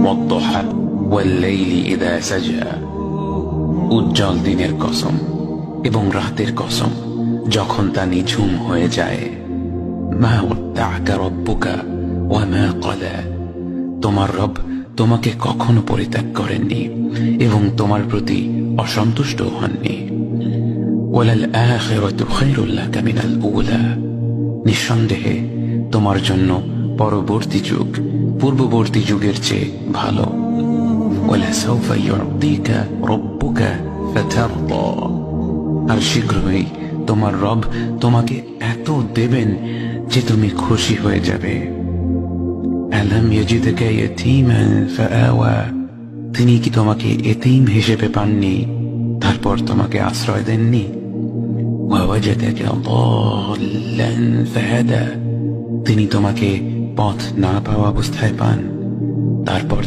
والضحى والليل إذا سجى উজ্জ্বল দিনের কসম এবং রাতের কসম যখন তা নিঝুম হয়ে যায়। মা ওয়াদ্দা'কা রাব্বুকা ওয়া মা ক্বালা, তোমার রব তোমাকে কখনো পরিত্যাগ করেননি এবং তোমার প্রতি অসন্তুষ্ট হননি। ওয়ালাল আখিরাতু খায়রুল লাকা মিনাল উলা, নিঃসন্দেহে তোমার জন্য পরবর্তী যুগ পূর্ববর্তী যুগের চেয়ে ভালো। ওয়ালাসাউফা ইউ'তিকা রাব্বুকা ফাতারদা, আর শীঘ্রই তোমার রব তোমাকে এত দেবেন যে তুমি খুশি হয়ে যাবে। আলাম ইয়াজিদকা ইয়াতীমান ফাআওয়া, তিনি কি তোমাকে এতিম হিসেবে পাননি তারপর তোমাকে আশ্রয় দেননি? ওয়াওয়াজাদাকা দাল্লান ফাহাদা, তিনি তোমাকে পথ না পাওয়া অবস্থায় পান তারপর